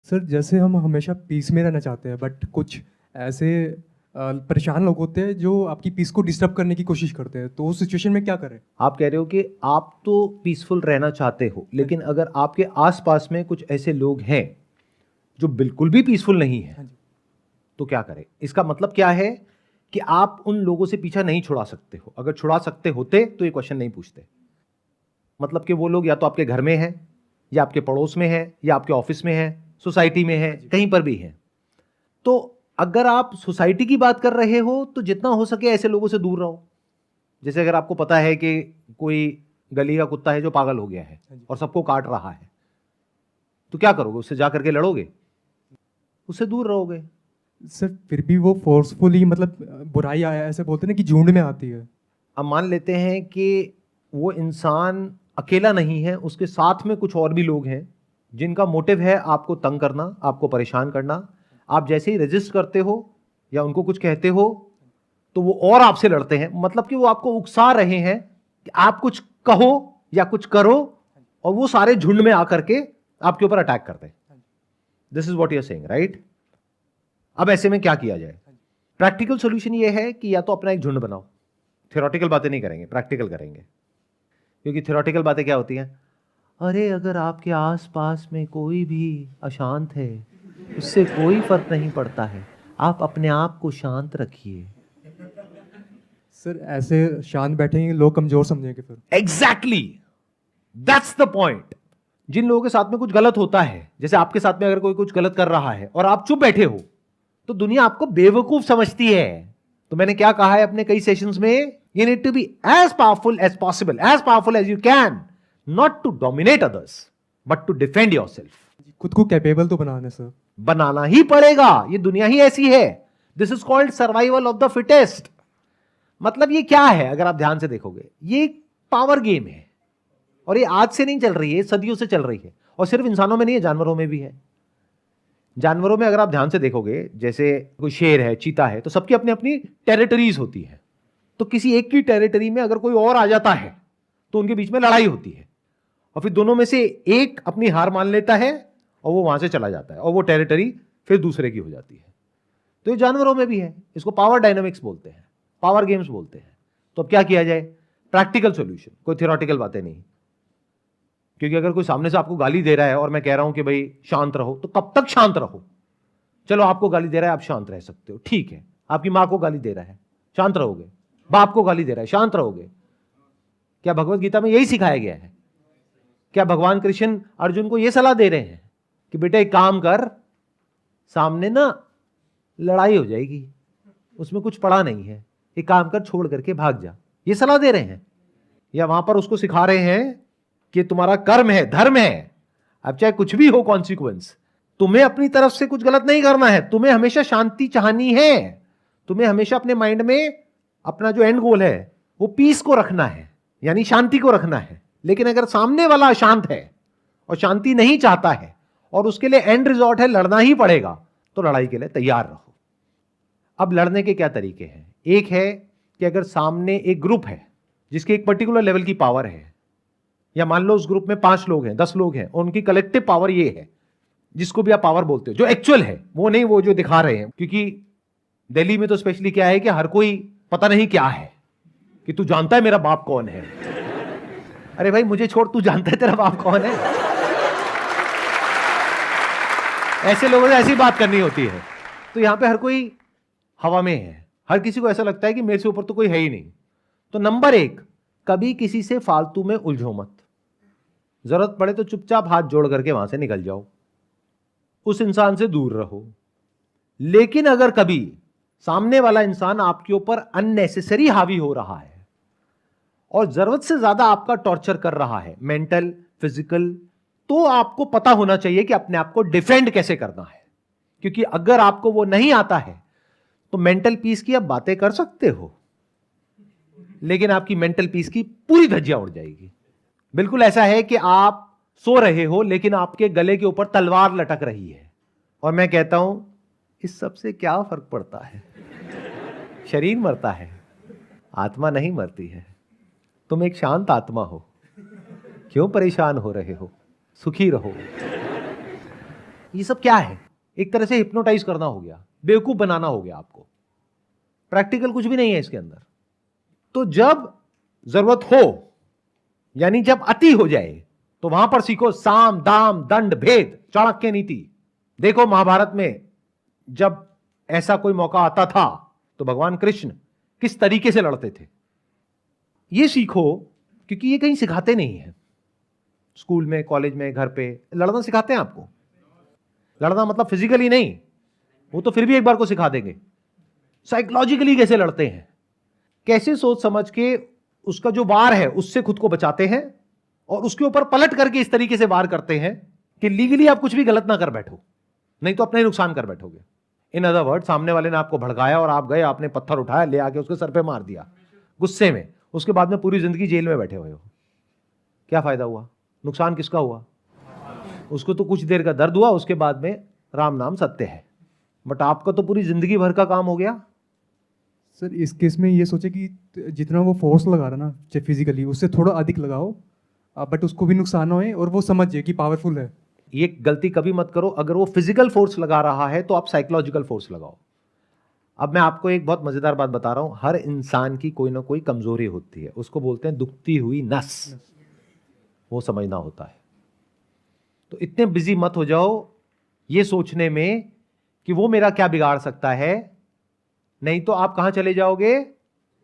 Sir जैसे हम हमेशा पीस में रहना चाहते हैं बट कुछ ऐसे परेशान लोग होते हैं जो आपकी पीस को डिस्टर्ब करने की कोशिश करते हैं, तो उस सिचुएशन में क्या करें? आप कह रहे हो कि आप तो पीसफुल रहना चाहते हो, लेकिन अगर आपके आसपास में कुछ ऐसे लोग हैं जो बिल्कुल भी पीसफुल नहीं है, हाँ जी। तो क्या करें? इसका मतलब क्या है कि आप उन लोगों से पीछा नहीं छुड़ा सकते हो। अगर छुड़ा सकते होते तो ये क्वेश्चन नहीं पूछते। मतलब कि वो लोग या तो आपके घर में हैं, या आपके पड़ोस में हैं, या आपके ऑफिस में हैं, सोसाइटी में हैं, कहीं पर भी हैं। तो अगर आप सोसाइटी की बात कर रहे हो तो जितना हो सके ऐसे लोगों से दूर रहो। जैसे अगर आपको पता है कि कोई गली का कुत्ता है जो पागल हो गया है और सबको काट रहा है, तो क्या करोगे? उससे जा करके लड़ोगे? उससे दूर रहोगे। सर फिर भी वो फोर्सफुली मतलब बुराई ऐसे बोलते हैं ना कि झुंड में आती है। अब मान लेते हैं कि वो इंसान अकेला नहीं है, उसके साथ में कुछ और भी लोग हैं जिनका मोटिव है आपको तंग करना, आपको परेशान करना। आप जैसे ही रेजिस्ट करते हो या उनको कुछ कहते हो तो वो और आपसे लड़ते हैं। मतलब कि वो आपको उकसा रहे हैं कि आप कुछ कहो या कुछ करो, और वो सारे झुंड में आकर के आपके ऊपर अटैक करते हैं। This is what you're saying, right? अब ऐसे में क्या किया जाए? प्रैक्टिकल सॉल्यूशन ये है कि या तो अपना एक झुंड बनाओ। थ्योरेटिकल बातें नहीं करेंगे, प्रैक्टिकल करेंगे। क्योंकि थ्योरेटिकल बातें क्या होती हैं? अरे अगर आपके आसपास में कोई भी अशांत है, उससे कोई फर्क नहीं पड़ता है, आप अपने आप को शांत रखिए। सर ऐसे शांत बैठेंगे लोग कमजोर समझेंगे फिर। Exactly, that's the point. जिन लोगों के साथ में कुछ गलत होता है, जैसे आपके साथ में अगर कोई कुछ गलत कर रहा है और आप चुप बैठे हो, तो दुनिया आपको बेवकूफ समझती है। तो मैंने क्या कहा है अपने कई सेशंस में? You need to be as powerful as possible, as powerful as you can, not to dominate others but to defend yourself. खुद को कैपेबल तो बनाना सर। बनाना ही पड़ेगा, ये दुनिया ही ऐसी है। This is called survival of the fittest. मतलब ये क्या है? अगर आप ध्यान से देखोगे, ये पावर गेम है, और ये आज से नहीं चल रही है, सदियों से चल रही है। और सिर्फ इंसानों में नहीं है, जानवरों में भी है। जानवरों में अगर आप ध्यान से देखोगे, जैसे कोई शेर है, चीता है, तो सबकी अपनी अपनी टेरिटरीज होती है। तो किसी एक की टेरिटरी में अगर कोई और आ जाता है तो उनके बीच में लड़ाई होती है, और फिर दोनों में से एक अपनी हार मान लेता है और वो वहां से चला जाता है, और वो टेरिटरी फिर दूसरे की हो जाती है। तो ये जानवरों में भी है। इसको पावर डायनामिक्स बोलते हैं, पावर गेम्स बोलते हैं। तो अब क्या किया जाए? प्रैक्टिकल सॉल्यूशन, कोई थियोरेटिकल बातें नहीं। क्योंकि अगर कोई सामने से आपको गाली दे रहा है और मैं कह रहा हूं कि भाई शांत रहो, तो कब तक शांत रहो? चलो आपको गाली दे रहा है, आप शांत रह सकते हो, ठीक है। आपकी मां को गाली दे रहा है, शांत रहोगे? बाप को गाली दे रहा है, शांत रहोगे? क्या भगवत गीता में यही सिखाया गया है? क्या भगवान कृष्ण अर्जुन को यह सलाह दे रहे हैं कि बेटा एक काम कर, सामने ना लड़ाई हो जाएगी, उसमें कुछ पड़ा नहीं है, एक काम कर, छोड़ करके भाग जा? ये सलाह दे रहे हैं? या वहां पर उसको सिखा रहे हैं कि तुम्हारा कर्म है, धर्म है, अब चाहे कुछ भी हो कॉन्सिक्वेंस, तुम्हें अपनी तरफ से कुछ गलत नहीं करना है, तुम्हें हमेशा शांति चाहनी है, तुम्हें हमेशा अपने माइंड में अपना जो एंड गोल है वो पीस को रखना है, यानी शांति को रखना है। लेकिन अगर सामने वाला अशांत है और शांति नहीं चाहता है और उसके लिए एंड रिजॉर्ट है लड़ना ही पड़ेगा, तो लड़ाई के लिए तैयार रहो। अब लड़ने के क्या तरीके हैं? एक है कि अगर सामने एक ग्रुप है जिसकी एक पर्टिकुलर लेवल की पावर है, या मान लो उस ग्रुप में 5 लोग हैं, 10 लोग हैं, उनकी कलेक्टिव पावर ये है, जिसको भी आप पावर बोलते हो, जो एक्चुअल है, वो नहीं वो जो दिखा रहे हैं। क्योंकि दिल्ली में तो स्पेशली क्या है कि हर कोई पता नहीं क्या है, कि तू जानता है मेरा बाप कौन है? अरे भाई मुझे छोड़, तू जानता है तेरा बाप कौन है? ऐसे लोगों से ऐसी बात करनी होती है। तो यहां पे हर कोई हवा में है, हर किसी को ऐसा लगता है कि मेरे से ऊपर तो कोई है ही नहीं। तो नंबर 1, कभी किसी से फालतू में उलझो मत। जरूरत पड़े तो चुपचाप हाथ जोड़ करके वहां से निकल जाओ, उस इंसान से दूर रहो। लेकिन अगर कभी सामने वाला इंसान आपके ऊपर अननेसेसरी हावी हो रहा है और जरूरत से ज्यादा आपका टॉर्चर कर रहा है, मेंटल, फिजिकल, तो आपको पता होना चाहिए कि अपने आप को डिफेंड कैसे करना है। क्योंकि अगर आपको वो नहीं आता है तो मेंटल पीस की आप बातें कर सकते हो, लेकिन आपकी मेंटल पीस की पूरी धज्जियां उड़ जाएगी। बिल्कुल ऐसा है कि आप सो रहे हो लेकिन आपके गले के ऊपर तलवार लटक रही है, और मैं कहता हूं इस सब से क्या फर्क पड़ता है? शरीर मरता है, आत्मा नहीं मरती है। तुम एक शांत आत्मा हो, क्यों परेशान हो रहे हो? सुखी रहो। ये सब क्या है? एक तरह से हिप्नोटाइज करना हो गया, बेवकूफ बनाना हो गया आपको। प्रैक्टिकल कुछ भी नहीं है इसके अंदर। तो जब जरूरत हो, यानी जब अति हो जाए, तो वहां पर सीखो साम दाम दंड भेद चाणक्य नीति। देखो महाभारत में जब ऐसा कोई मौका आता था तो भगवान कृष्ण किस तरीके से लड़ते थे, ये सीखो, क्योंकि ये कहीं सिखाते नहीं है। स्कूल में, कॉलेज में, घर पे लड़ना सिखाते हैं आपको? लड़ना मतलब फिजिकली नहीं, वो तो फिर भी एक बार को सिखा देंगे। साइकोलॉजिकली कैसे लड़ते हैं, कैसे सोच समझ के उसका जो वार है उससे खुद को बचाते हैं, और उसके ऊपर पलट करके इस तरीके से वार करते हैं कि लीगली आप कुछ भी गलत ना कर बैठो, नहीं तो अपना ही नुकसान कर बैठोगे। इन अदर वर्ड, सामने वाले ने आपको भड़काया और आप गए, आपने पत्थर उठाया, ले आके उसके सर पे मार दिया गुस्से में, उसके बाद में पूरी जिंदगी जेल में बैठे हुए हो। क्या फायदा हुआ? नुकसान किसका हुआ? उसको तो कुछ देर का दर्द हुआ, उसके बाद में राम नाम सत्य है, बट आपका तो पूरी जिंदगी भर का काम हो गया। सर इस केस में ये सोचे कि जितना वो फोर्स लगा रहा ना, चाहे फिजिकली, उससे थोड़ा अधिक लगाओ, बट उसको भी नुकसान ना होए और वो समझे कि पावरफुल है। ये गलती कभी मत करो। अगर वो फिजिकल फोर्स लगा रहा है तो आप साइकोलॉजिकल फोर्स लगाओ। अब मैं आपको एक बहुत मजेदार बात बता रहा हूं, हर इंसान की कोई ना कोई कमजोरी होती है, उसको बोलते हैं दुखती हुई नस, वो समझना होता है। तो इतने बिजी मत हो जाओ ये सोचने में कि वो मेरा क्या बिगाड़ सकता है, नहीं तो आप कहां चले जाओगे?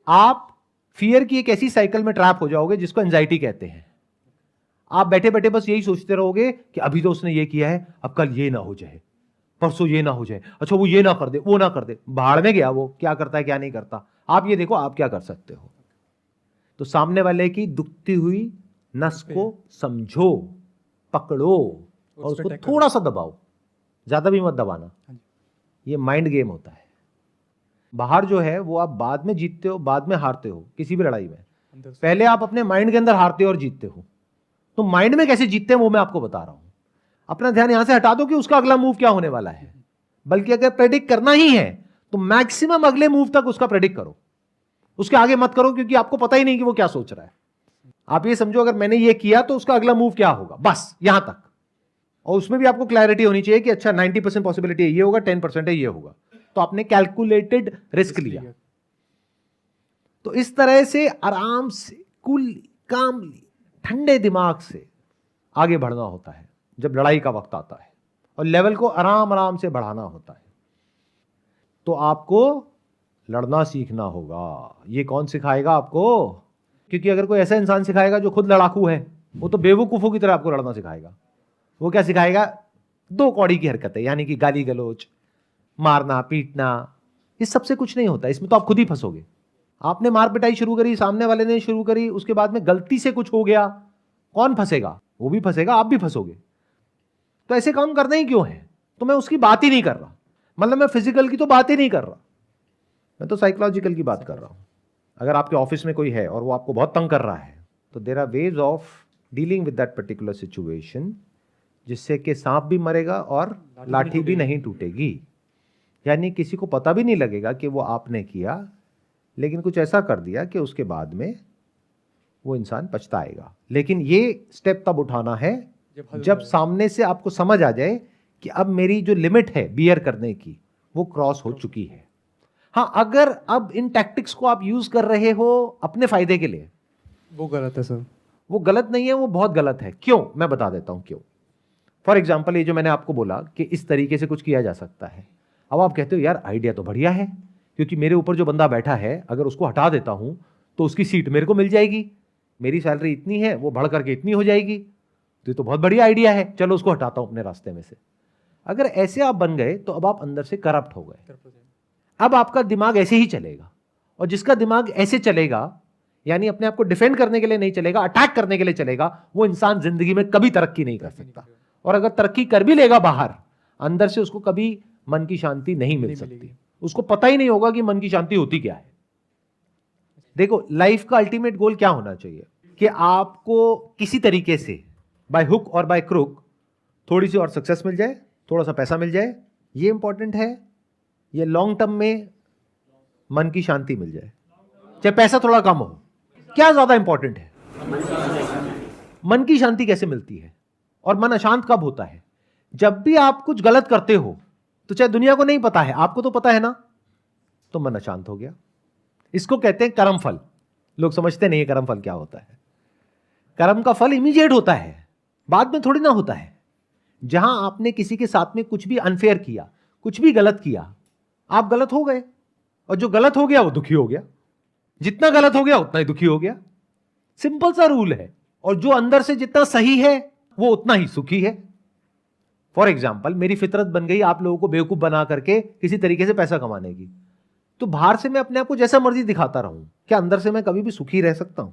आप फियर की एक ऐसी साइकिल में ट्रैप हो जाओगे जिसको एंजाइटी कहते हैं। आप बैठे बैठे बस यही सोचते रहोगे कि अभी तो उसने ये किया है, अब कल ये ना हो जाए, परसों ये ना हो जाए, अच्छा वो ये ना कर दे, वो ना कर दे। भाड़ में गया वो, क्या करता है क्या नहीं करता। आप ये देखो आप क्या कर सकते हो। तो सामने वाले की दुखती हुई नस को समझो, पकड़ो और उसको थोड़ा सा दबाओ, ज्यादा भी मत दबाना। ये माइंड गेम होता है। बाहर जो है वो आप बाद में जीतते हो, बाद में हारते हो किसी भी लड़ाई में। पहले आप अपने माइंड के अंदर हारते हो और जीतते हो। तो माइंड में कैसे जीतते हैं वो मैं आपको बता रहा हूं। अपना ध्यान यहां से हटा दो कि उसका अगला मूव क्या होने वाला है, बल्कि अगर प्रेडिक्ट करना ही है तो मैक्सिमम अगले मूव तक उसका प्रेडिक्ट करो, उसके आगे मत करो, क्योंकि आपको पता ही नहीं कि वो क्या सोच रहा है। आप ये समझो अगर मैंने ये किया तो उसका अगला मूव क्या होगा, बस यहां तक। और उसमें भी आपको क्लैरिटी होनी चाहिए कि अच्छा 90% पॉसिबिलिटी ये होगा, 10% है ये होगा, तो आपने कैलकुलेटेड रिस्क लिया। तो इस तरह से आराम से, कूल, कामली, ठंडे दिमाग से आगे बढ़ना होता है जब लड़ाई का वक्त आता है, और लेवल को आराम आराम से बढ़ाना होता है। तो आपको लड़ना सीखना होगा। ये कौन सिखाएगा आपको? क्योंकि अगर कोई ऐसा इंसान सिखाएगा जो खुद लड़ाकू है, वो तो बेवकूफों की तरह आपको लड़ना सिखाएगा। वो क्या सिखाएगा? दो कौड़ी की हरकतें, यानी कि गाली गलौज, मारना पीटना। इस सबसे कुछ नहीं होता, इसमें तो आप खुद ही फंसोगे। आपने मार पिटाई शुरू करी, सामने वाले ने शुरू करी, उसके बाद में गलती से कुछ हो गया, कौन फंसेगा? वो भी फंसेगा, आप भी फंसोगे। तो ऐसे काम करना ही क्यों है? तो मैं उसकी बात ही नहीं कर रहा, मतलब मैं फिजिकल की तो बात ही नहीं कर रहा, मैं तो साइकोलॉजिकल की बात कर रहा हूं। अगर आपके ऑफिस में कोई है और वो आपको बहुत तंग कर रहा है, तो there are ways of dealing with that particular situation, जिससे कि सांप भी मरेगा और लाठी भी नहीं टूटेगी। यानी किसी को पता भी नहीं लगेगा कि वो आपने किया, लेकिन कुछ ऐसा कर दिया कि उसके बाद में वो इंसान पछताएगा। लेकिन ये स्टेप तब उठाना है जब सामने से आपको समझ आ जाए कि अब मेरी जो लिमिट है बियर करने की, वो क्रॉस हो चुकी है। हाँ, अगर अब इन टैक्टिक्स को आप यूज कर रहे हो अपने फायदे के लिए, वो गलत है सर। वो गलत नहीं है, वो बहुत गलत है। क्यों? मैं बता देता हूं क्यों। फॉर एग्जाम्पल, ये जो मैंने आपको बोला कि इस तरीके से कुछ किया जा सकता है, अब आप कहते हो यार आइडिया तो बढ़िया है, क्योंकि मेरे ऊपर जो बंदा बैठा है अगर उसको हटा देता हूं तो उसकी सीट मेरे को मिल जाएगी, मेरी सैलरी इतनी है, वो बढ़ करके इतनी हो जाएगी, तो ये तो बहुत बढ़िया आइडिया है, चलो उसको हटाता हूं अपने रास्ते में से। अगर ऐसे आप बन गए तो अब आप अंदर से करप्ट हो गए। अब आपका दिमाग ऐसे ही चलेगा, और जिसका दिमाग ऐसे चलेगा, यानी अपने आप को डिफेंड करने के लिए नहीं चलेगा, अटैक करने के लिए चलेगा, वो इंसान जिंदगी में कभी तरक्की नहीं कर सकता। और अगर तरक्की कर भी लेगा बाहर, अंदर से उसको कभी मन की शांति नहीं मिल सकती। उसको पता ही नहीं होगा कि मन की शांति होती क्या है। देखो, लाइफ का अल्टीमेट गोल क्या होना चाहिए कि आपको किसी तरीके से बाय हुक और बाय क्रुक थोड़ी सी और सक्सेस मिल जाए, थोड़ा सा पैसा मिल जाए, ये इंपॉर्टेंट है। ये लॉन्ग टर्म में मन की शांति मिल जाए, चाहे पैसा थोड़ा कम हो। क्या ज्यादा इंपॉर्टेंट है? मन की शांति कैसे मिलती है? और मन अशांत कब होता है? जब भी आप कुछ गलत करते हो तो चाहे दुनिया को नहीं पता है, आपको तो पता है ना, तो मन अशांत हो गया। इसको कहते हैं कर्म फल। लोग समझते नहीं है कर्म फल क्या होता है। कर्म का फल इमीडिएट होता है, बाद में थोड़ी ना होता है। जहां आपने किसी के साथ में कुछ भी अनफेयर किया, कुछ भी गलत किया, आप गलत हो गए, और जो गलत हो गया वो दुखी हो गया। जितना गलत हो गया उतना ही दुखी हो गया। सिंपल सा रूल है। और जो अंदर से जितना सही है वो उतना ही सुखी है। फॉर एग्जाम्पल, मेरी फितरत बन गई आप लोगों को बेवकूफ बना करके किसी तरीके से पैसा कमाने की, तो बाहर से मैं अपने आप को जैसा मर्जी दिखाता रहूं, क्या अंदर से मैं कभी भी सुखी रह सकता हूं?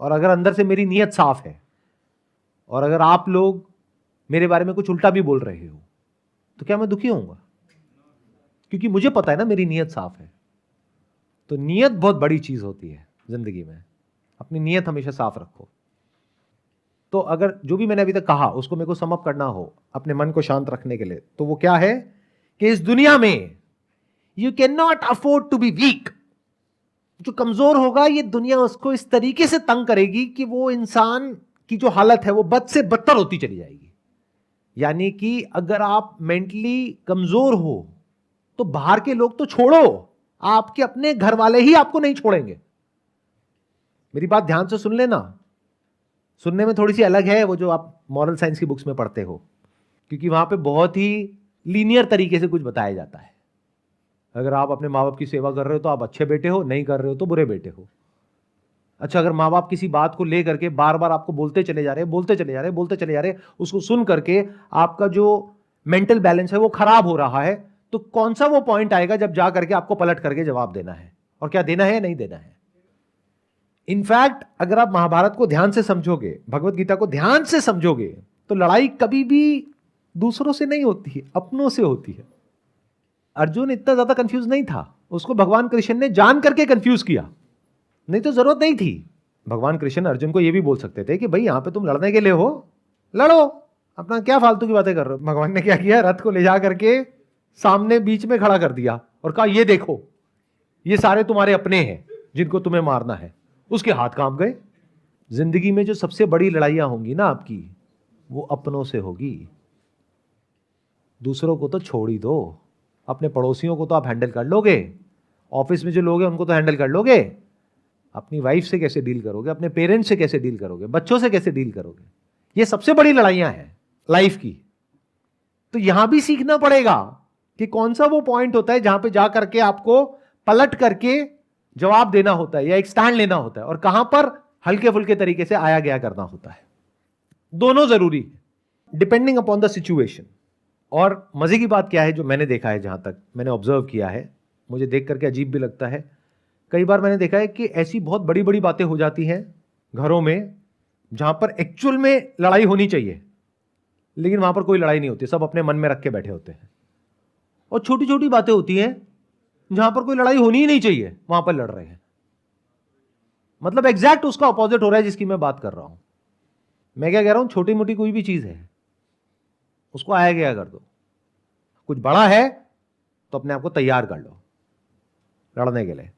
और अगर अंदर से मेरी नीयत साफ है, और अगर आप लोग मेरे बारे में कुछ उल्टा भी बोल रहे हो, तो क्या मैं दुखी होऊंगा? क्योंकि मुझे पता है ना मेरी नीयत साफ है। तो नीयत बहुत बड़ी चीज होती है जिंदगी में। अपनी नीयत हमेशा साफ रखो। तो अगर जो भी मैंने अभी तक कहा उसको मेरे को सम अप करना हो अपने मन को शांत रखने के लिए, तो वो क्या है कि इस दुनिया में you can not afford to be weak. जो कमजोर होगा ये दुनिया उसको इस तरीके से तंग करेगी कि वो इंसान की जो हालत है वो बद से बदतर होती चली जाएगी। यानी कि अगर आप मेंटली कमजोर हो तो बाहर के लोग तो छोड़ो, आपके अपने घर वाले ही आपको नहीं छोड़ेंगे। मेरी बात ध्यान से सुन लेना। सुनने में थोड़ी सी अलग है वो जो आप मॉरल साइंस की बुक्स में पढ़ते हो, क्योंकि वहां पे बहुत ही लीनियर तरीके से कुछ बताया जाता है। अगर आप अपने माँ बाप की सेवा कर रहे हो तो आप अच्छे बेटे हो, नहीं कर रहे हो तो बुरे बेटे हो। अच्छा, अगर माँ बाप किसी बात को लेकर के बार बार आपको बोलते चले जा रहे, उसको सुन करके आपका जो मेंटल बैलेंस है वो खराब हो रहा है, तो कौन सा वो पॉइंट आएगा जब जा करके आपको पलट करके जवाब देना है, और क्या देना है या नहीं देना है। इनफैक्ट अगर आप महाभारत को ध्यान से समझोगे, भगवत गीता को ध्यान से समझोगे, तो लड़ाई कभी भी दूसरों से नहीं होती है, अपनों से होती है। अर्जुन इतना ज्यादा कंफ्यूज नहीं था, उसको भगवान कृष्ण ने जान करके कंफ्यूज किया, नहीं तो जरूरत नहीं थी। भगवान कृष्ण अर्जुन को यह भी बोल सकते थे कि भाई यहां पे तुम लड़ने के लिए हो, लड़ो, अपना क्या फालतू की बातें कर रहे हो। भगवान ने क्या किया, रथ को ले जा करके सामने बीच में खड़ा कर दिया और कहा ये देखो, ये सारे तुम्हारे अपने हैं जिनको तुम्हें मारना है। उसके हाथ कांप गए। जिंदगी में जो सबसे बड़ी लड़ाइयां होंगी ना आपकी, वो अपनों से होगी। दूसरों को तो छोड़ ही दो, अपने पड़ोसियों को तो आप हैंडल कर लोगे, ऑफिस में जो लोग हैं उनको तो हैंडल कर लोगे, अपनी वाइफ से कैसे डील करोगे, अपने पेरेंट्स से कैसे डील करोगे, बच्चों से कैसे डील करोगे, ये सबसे बड़ी लड़ाइयां हैं लाइफ की। तो यहां भी सीखना पड़ेगा कि कौन सा वो पॉइंट होता है जहां पे जा करके आपको पलट करके जवाब देना होता है या एक स्टैंड लेना होता है, और कहां पर हल्के फुल्के तरीके से आया गया करना होता है। दोनों जरूरी है डिपेंडिंग अपॉन द सिचुएशन। और मजे की बात क्या है, जो मैंने देखा है, जहां तक मैंने ऑब्जर्व किया है, मुझे देख करके अजीब भी लगता है, कई बार मैंने देखा है कि ऐसी बहुत बड़ी बड़ी बातें हो जाती हैं घरों में जहां पर एक्चुअल में लड़ाई होनी चाहिए, लेकिन वहां पर कोई लड़ाई नहीं होती, सब अपने मन में रख के बैठे होते हैं। और छोटी छोटी बातें होती हैं जहां पर कोई लड़ाई होनी ही नहीं चाहिए, वहां पर लड़ रहे हैं। मतलब एग्जैक्ट उसका अपोजिट हो रहा है जिसकी मैं बात कर रहा हूं। मैं क्या कह रहा हूं, छोटी मोटी कोई भी चीज है उसको आया गया कर दो, कुछ बड़ा है तो अपने आप को तैयार कर लो लड़ने के लिए।